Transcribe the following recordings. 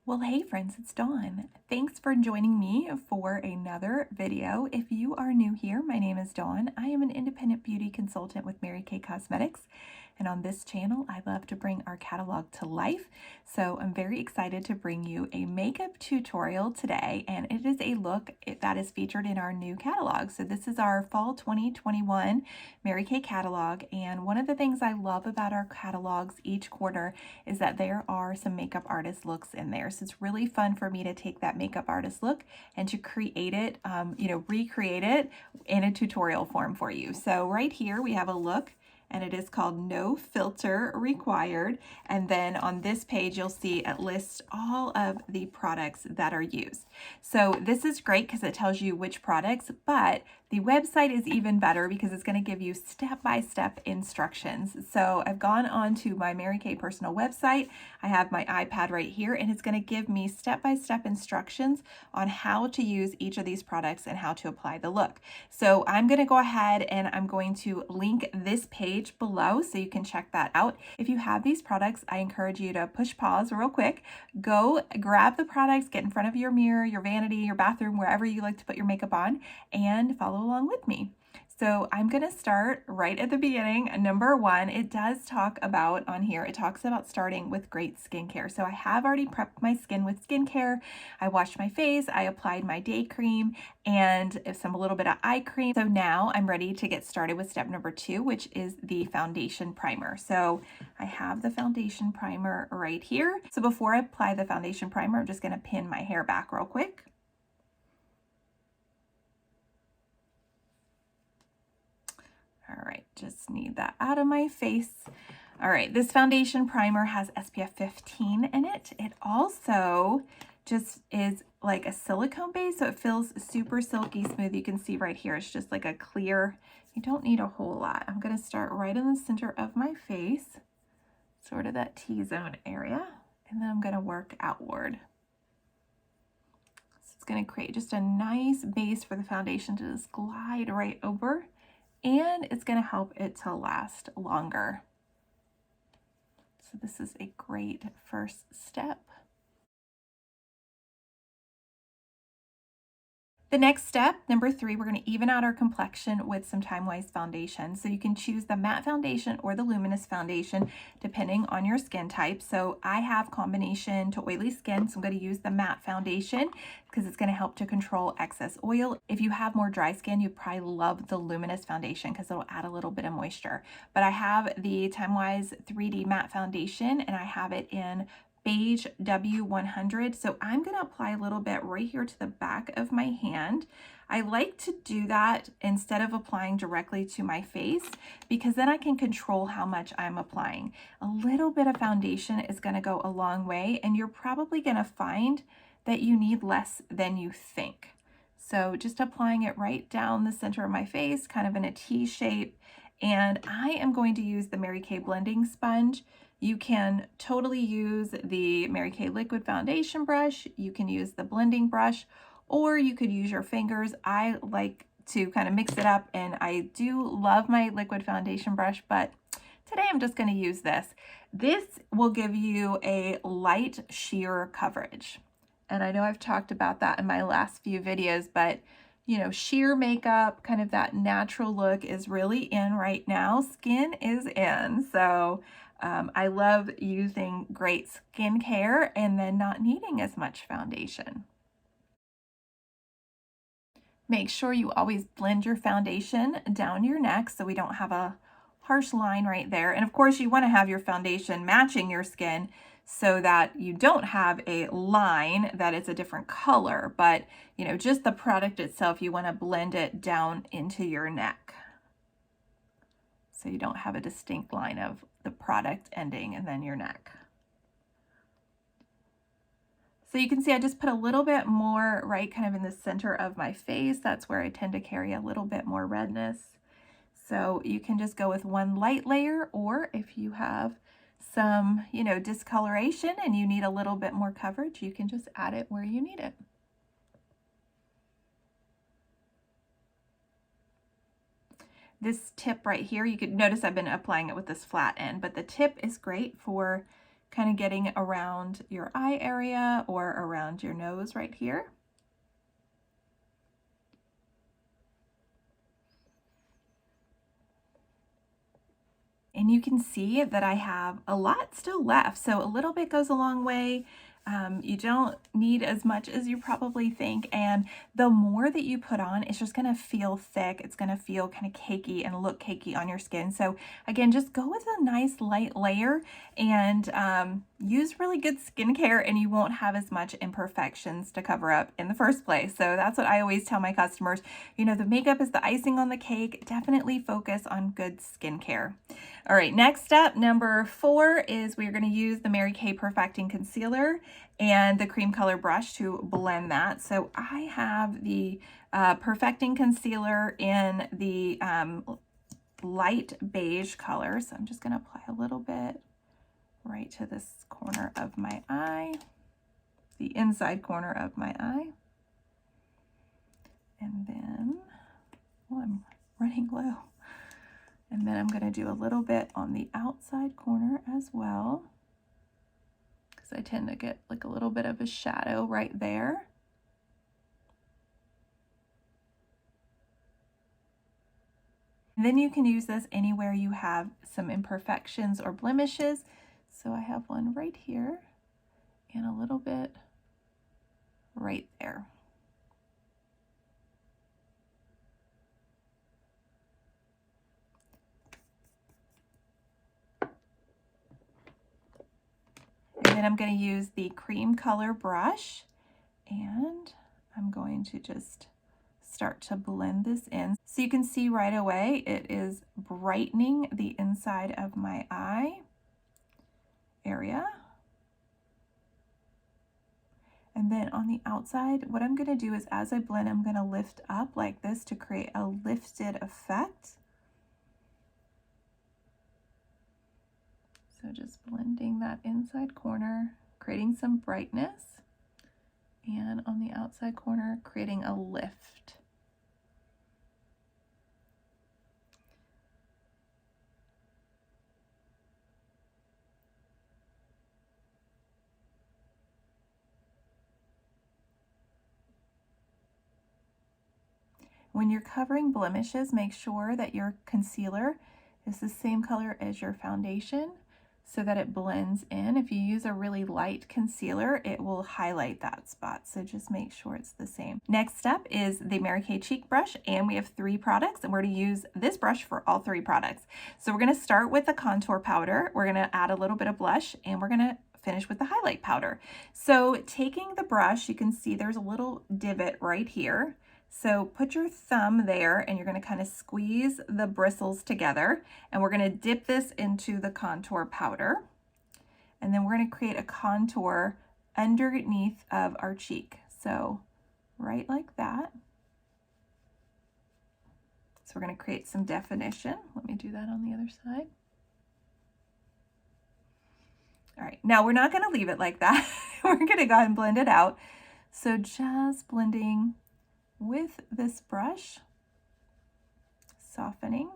Well, hey friends, it's Dawn. Thanks for joining me for another video. If you are new here, my name is Dawn. I am an independent beauty consultant with Mary Kay Cosmetics. And on this channel, I love to bring our catalog to life. So I'm very excited to bring you a makeup tutorial today. And it is a look that is featured in our new catalog. So this is our fall 2021 Mary Kay catalog. And one of the things I love about our catalogs each quarter is that there are some makeup artist looks in there. So it's really fun for me to take that makeup artist look and to create it, recreate it in a tutorial form for you. So right here we have a look, and it is called No Filter Required. And then on this page, you'll see it lists all of the products that are used. So this is great because it tells you which products, but the website is even better because it's going to give you step-by-step instructions. So I've gone on to my Mary Kay personal website. I have my iPad right here, and it's going to give me step-by-step instructions on how to use each of these products and how to apply the look. So I'm going to go ahead and I'm going to link this page below so you can check that out. If you have these products, I encourage you to push pause real quick, go grab the products, get in front of your mirror, your vanity, your bathroom, wherever you like to put your makeup on, and follow along with me. So I'm going to start right at the beginning. Number one, it does talk about on here, it talks about starting with great skincare. So I have already prepped my skin with skincare. I washed my face, I applied my day cream and a little bit of eye cream. So now I'm ready to get started with step number two, which is the foundation primer. So I have the foundation primer right here. So before I apply the foundation primer, I'm just going to pin my hair back real quick. All right, just need that out of my face. All right, this foundation primer has SPF 15 in it. It also just is like a silicone base, so it feels super silky smooth. You can see right here, it's just like a clear, you don't need a whole lot. I'm gonna start right in the center of my face, sort of that T-zone area, and then I'm gonna work outward. So it's gonna create just a nice base for the foundation to just glide right over, and it's going to help it to last longer. So this is a great first step. The next step, number three, we're going to even out our complexion with some Time-Wise foundation. So you can choose the matte foundation or the luminous foundation depending on your skin type. So I have combination to oily skin, so I'm going to use the matte foundation because it's going to help to control excess oil. If you have more dry skin, you probably love the luminous foundation because it'll add a little bit of moisture. But I have the Time-Wise 3D matte foundation, and I have it in Beige W100. So I'm going to apply a little bit right here to the back of my hand. I like to do that instead of applying directly to my face because then I can control how much I'm applying. A little bit of foundation is going to go a long way, and you're probably going to find that you need less than you think. So just applying it right down the center of my face, kind of in a T shape. And I am going to use the Mary Kay blending sponge. You can totally use the Mary Kay liquid foundation brush. You can use the blending brush, or you could use your fingers. I like to kind of mix it up, and I do love my liquid foundation brush, but today I'm just going to use this. This will give you a light sheer coverage. And I know I've talked about that in my last few videos, but you know, sheer makeup, kind of that natural look is really in right now. Skin is in. So I love using great skincare and then not needing as much foundation. Make sure you always blend your foundation down your neck so we don't have a harsh line right there. And of course, you want to have your foundation matching your skin so that you don't have a line that is a different color. But, you know, just the product itself, you want to blend it down into your neck so you don't have a distinct line of the product ending and then your neck. So you can see I just put a little bit more right kind of in the center of my face. That's where I tend to carry a little bit more redness. So you can just go with one light layer, or if you have some, you know, discoloration and you need a little bit more coverage, you can just add it where you need it. This tip right here, you could notice I've been applying it with this flat end, but the tip is great for kind of getting around your eye area or around your nose right here. And you can see that I have a lot still left. So a little bit goes a long way. You don't need as much as you probably think. And the more that you put on, it's just gonna feel thick. It's gonna feel kind of cakey and look cakey on your skin. So again, just go with a nice light layer and use really good skincare, and you won't have as much imperfections to cover up in the first place. So that's what I always tell my customers. You know, the makeup is the icing on the cake. Definitely focus on good skincare. All right, next up, number 4 is we're going to use the Mary Kay Perfecting Concealer and the cream color brush to blend that. So I have the Perfecting Concealer in the light beige color. So I'm just going to apply a little bit right to this corner of my eye, the inside corner of my eye. And then, oh, I'm running low. And then I'm going to do a little bit on the outside corner as well, because I tend to get like a little bit of a shadow right there. And then you can use this anywhere you have some imperfections or blemishes. So I have one right here and a little bit right there. And then I'm going to use the cream color brush, and I'm going to just start to blend this in. So you can see right away it is brightening the inside of my eye area. And then on the outside, what I'm going to do is as I blend, I'm going to lift up like this to create a lifted effect. So just blending that inside corner, creating some brightness, and on the outside corner, creating a lift. When you're covering blemishes, make sure that your concealer is the same color as your foundation so that it blends in. If you use a really light concealer, it will highlight that spot. So just make sure it's the same. Next up is the Mary Kay Cheek Brush, and we have 3 products, and we're going to use this brush for all 3 products. So we're going to start with the contour powder. We're going to add a little bit of blush, and we're going to finish with the highlight powder. So taking the brush, you can see there's a little divot right here. So put your thumb there, and you're going to kind of squeeze the bristles together, and we're going to dip this into the contour powder, and then we're going to create a contour underneath of our cheek. So right like that. So we're going to create some definition. Let me do that on the other side. All right, now we're not going to leave it like that. We're going to go ahead and blend it out. So just blending with this brush, softening.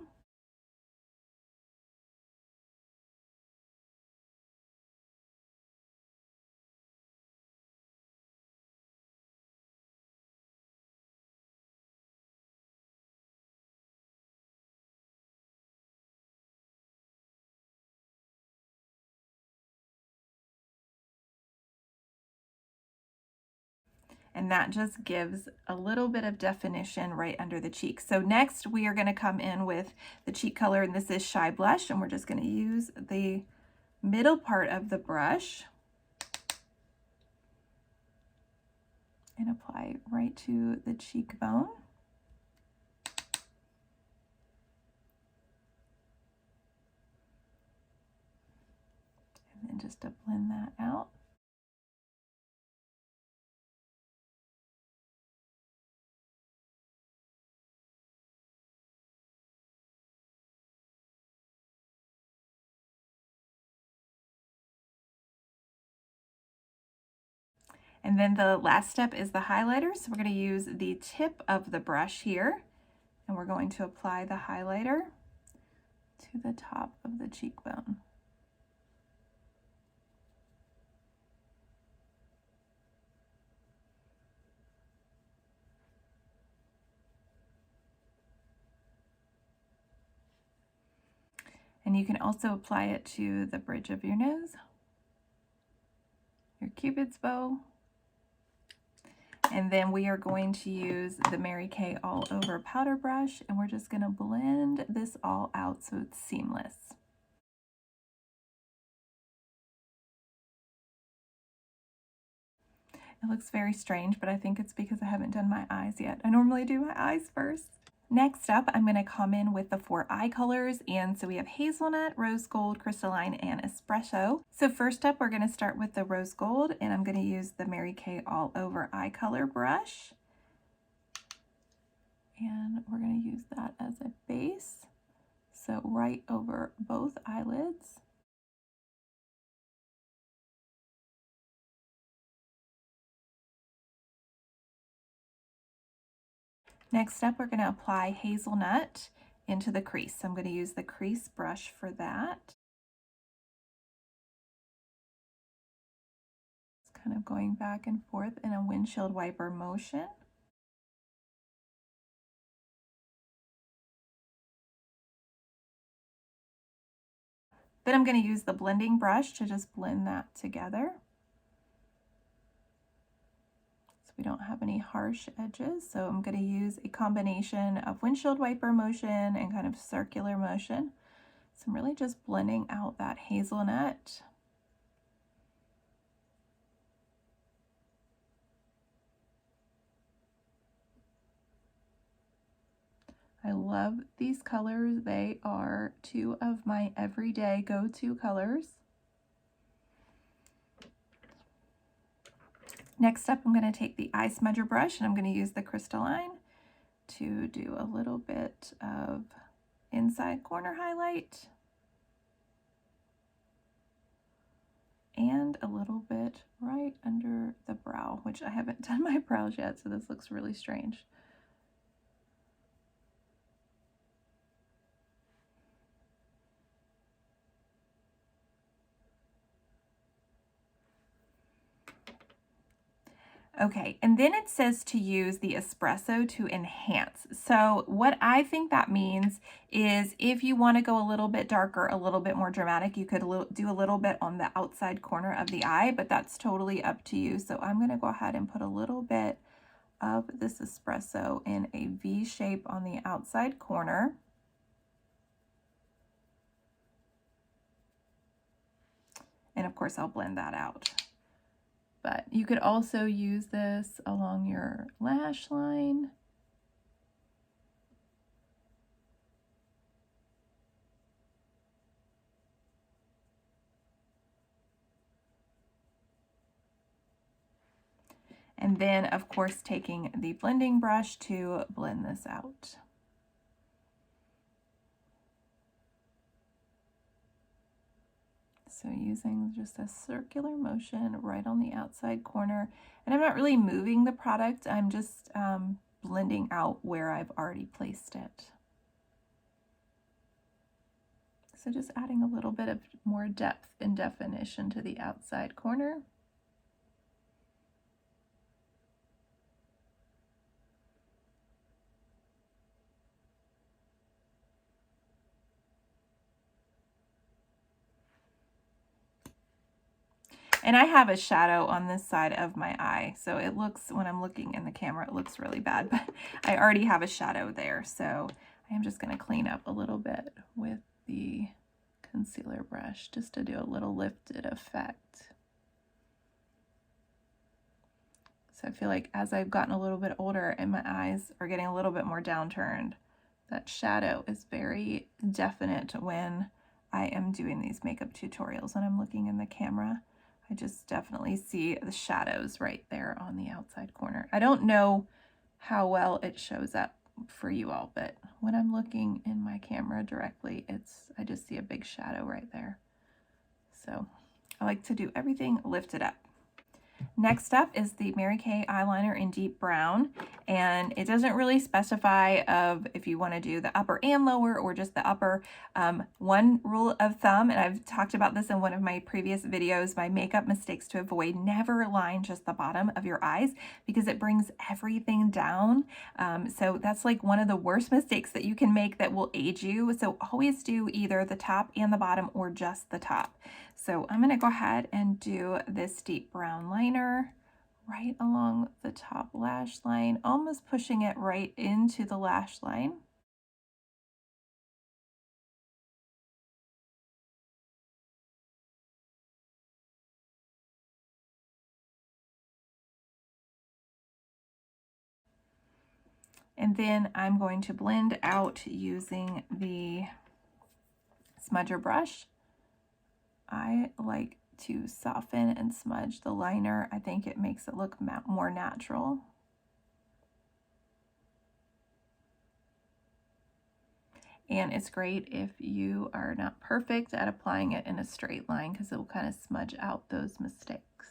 And that just gives a little bit of definition right under the cheek. So next we are going to come in with the cheek color, and this is Shy Blush, and we're just going to use the middle part of the brush and apply right to the cheekbone. And then just to blend that out. And then the last step is the highlighter. So we're going to use the tip of the brush here, and we're going to apply the highlighter to the top of the cheekbone. And you can also apply it to the bridge of your nose, your Cupid's bow. And then we are going to use the Mary Kay All Over powder brush, and we're just going to blend this all out so it's seamless. It looks very strange, but I think it's because I haven't done my eyes yet. I normally do my eyes first. Next up, I'm going to come in with the 4 eye colors, and so we have Hazelnut, Rose Gold, Crystalline, and Espresso. So first up, we're going to start with the Rose Gold, and I'm going to use the Mary Kay All Over eye color brush. And we're going to use that as a base, so right over both eyelids. Next up, we're going to apply Hazelnut into the crease. So I'm going to use the crease brush for that. It's kind of going back and forth in a windshield wiper motion. Then I'm going to use the blending brush to just blend that together, so we don't have any harsh edges. So I'm going to use a combination of windshield wiper motion and kind of circular motion. So I'm really just blending out that hazelnut. I love these colors. They are 2 of my everyday go-to colors. Next up, I'm going to take the eye smudger brush, and I'm going to use the Crystalline to do a little bit of inside corner highlight and a little bit right under the brow, which I haven't done my brows yet, so this looks really strange. Okay, and then it says to use the espresso to enhance. So what I think that means is if you want to go a little bit darker, a little bit more dramatic, you could do a little bit on the outside corner of the eye, but that's totally up to you. So I'm going to go ahead and put a little bit of this espresso in a V shape on the outside corner. And of course, I'll blend that out. But you could also use this along your lash line. And then, of course, taking the blending brush to blend this out. So using just a circular motion right on the outside corner. And I'm not really moving the product, I'm just blending out where I've already placed it. So just adding a little bit of more depth and definition to the outside corner. And I have a shadow on this side of my eye, so it looks, when I'm looking in the camera, it looks really bad, but I already have a shadow there. So I am just going to clean up a little bit with the concealer brush just to do a little lifted effect. So I feel like as I've gotten a little bit older and my eyes are getting a little bit more downturned, that shadow is very definite when I am doing these makeup tutorials. When I'm looking in the camera, I just definitely see the shadows right there on the outside corner. I don't know how well it shows up for you all, but when I'm looking in my camera directly, I just see a big shadow right there. So I like to do everything lifted up. Next up is the Mary Kay eyeliner in deep brown, and it doesn't really specify of if you want to do the upper and lower or just the upper. One rule of thumb, and I've talked about this in one of my previous videos, my makeup mistakes to avoid: never line just the bottom of your eyes because it brings everything down. So that's like one of the worst mistakes that you can make that will age you. So always do either the top and the bottom or just the top. So I'm going to go ahead and do this deep brown liner right along the top lash line, almost pushing it right into the lash line. And then I'm going to blend out using the smudger brush. I like to soften and smudge the liner. I think it makes it look more natural. And it's great if you are not perfect at applying it in a straight line because it will kind of smudge out those mistakes.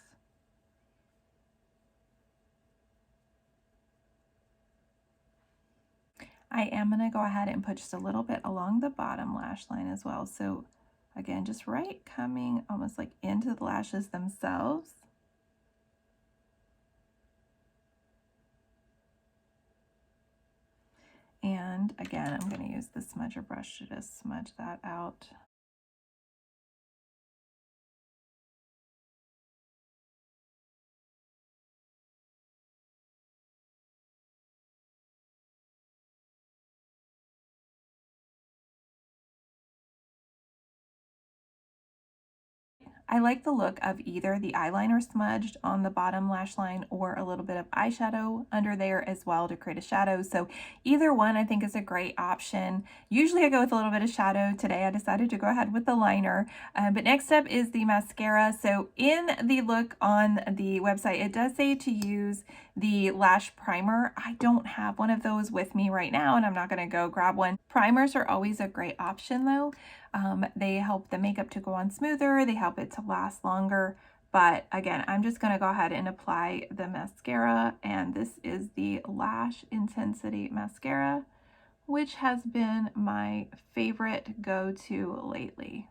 I am going to go ahead and put just a little bit along the bottom lash line as well. So again, just right coming almost like into the lashes themselves. And again, I'm going to use the smudger brush to just smudge that out. I like the look of either the eyeliner smudged on the bottom lash line or a little bit of eyeshadow under there as well to create a shadow. So either one I think is a great option. Usually I go with a little bit of shadow. Today I decided to go ahead with the liner. But next up is the mascara. So in the look on the website, it does say to use the lash primer. I don't have one of those with me right now, and I'm not going to go grab one. Primers are always a great option though. They help the makeup to go on smoother, they help it to last longer. But again, I'm just going to go ahead and apply the mascara, and this is the Lash Intensity Mascara, which has been my favorite go-to lately.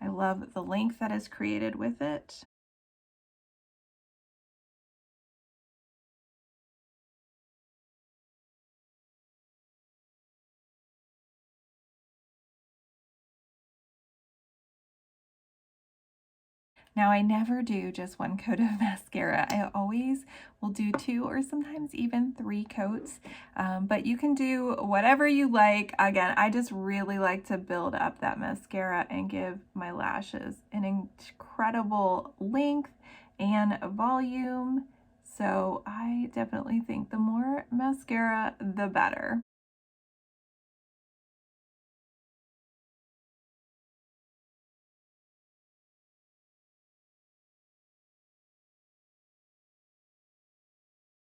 I love the length that is created with it. Now, I never do just one coat of mascara. I always will do 2 or sometimes even 3 coats, but you can do whatever you like. Again, I just really like to build up that mascara and give my lashes an incredible length and volume. So I definitely think the more mascara, the better.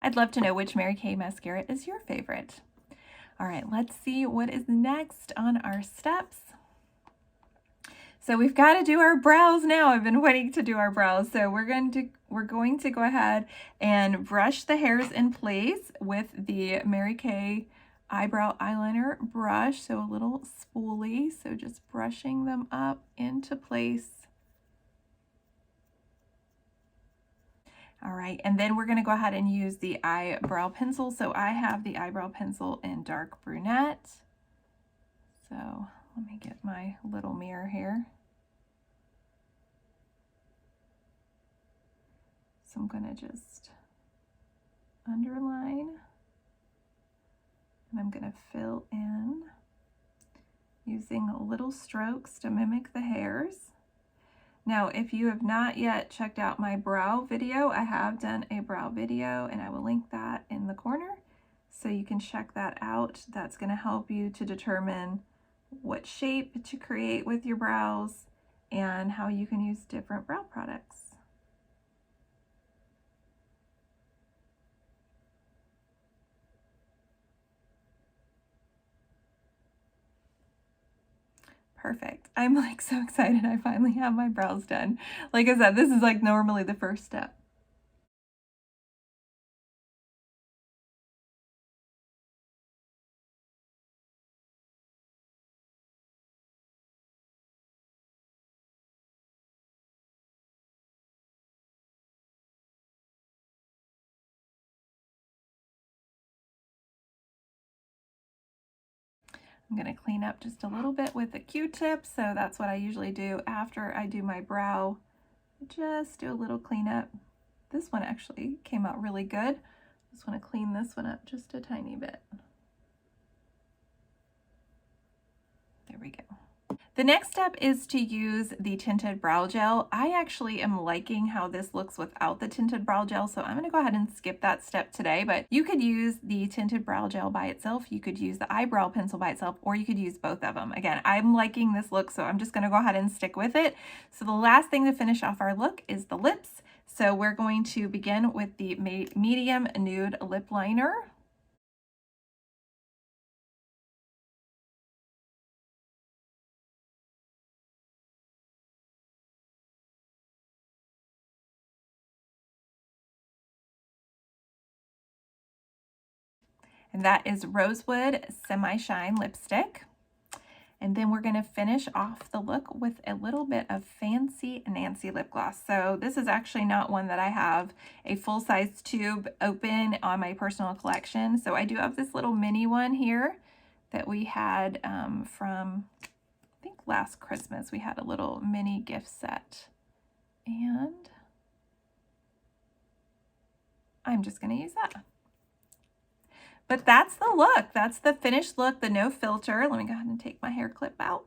I'd love to know which Mary Kay mascara is your favorite. All right, let's see what is next on our steps. So we've got to do our brows now. I've been waiting to do our brows. So we're going to go ahead and brush the hairs in place with the Mary Kay eyebrow eyeliner brush. So a little spoolie. So just brushing them up into place. All right, and then we're going to go ahead and use the eyebrow pencil. So I have the eyebrow pencil in dark brunette. So let me get my little mirror here. So I'm going to just underline, and I'm going to fill in using little strokes to mimic the hairs. Now, if you have not yet checked out my brow video, I have done a brow video, and I will link that in the corner so you can check that out. That's going to help you to determine what shape to create with your brows and how you can use different brow products. Perfect. I'm like so excited I finally have my brows done. Like I said, this is like normally the first step. I'm going to clean up just a little bit with a Q-tip, so that's what I usually do after I do my brow. Just do a little cleanup. This one actually came out really good. Just want to clean this one up just a tiny bit. There we go. The next step is to use the tinted brow gel. I actually am liking how this looks without the tinted brow gel, so I'm going to go ahead and skip that step today, but you could use the tinted brow gel by itself, you could use the eyebrow pencil by itself, or you could use both of them. Again, I'm liking this look, so I'm just going to go ahead and stick with it. So the last thing to finish off our look is the lips. So we're going to begin with the medium nude lip liner. And that is Rosewood Semi-Shine Lipstick. And then we're going to finish off the look with a little bit of Fancy Nancy lip gloss. So this is actually not one that I have a full-size tube open on my personal collection. So I do have this little mini one here that we had from, I think last Christmas. We had a little mini gift set. And I'm just going to use that. But that's the look. That's the finished look, the no filter. Let me go ahead and take my hair clip out.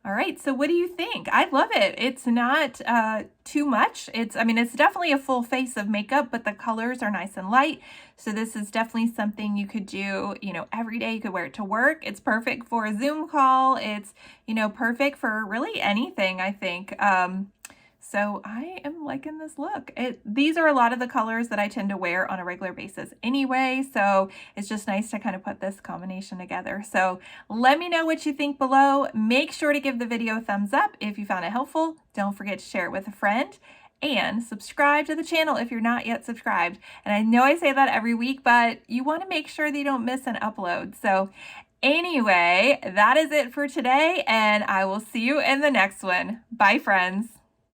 All right, so what do you think? I love it. It's not too much. I mean, it's definitely a full face of makeup, but the colors are nice and light. So this is definitely something you could do, you know, every day. You could wear it to work. It's perfect for a Zoom call. It's, you know, perfect for really anything, I think. So I am liking this look. These are a lot of the colors that I tend to wear on a regular basis anyway, so it's just nice to kind of put this combination together. So let me know what you think below. Make sure to give the video a thumbs up if you found it helpful. Don't forget to share it with a friend. And subscribe to the channel if you're not yet subscribed. And I know I say that every week, but you want to make sure that you don't miss an upload. So anyway, that is it for today, and I will see you in the next one. Bye, friends.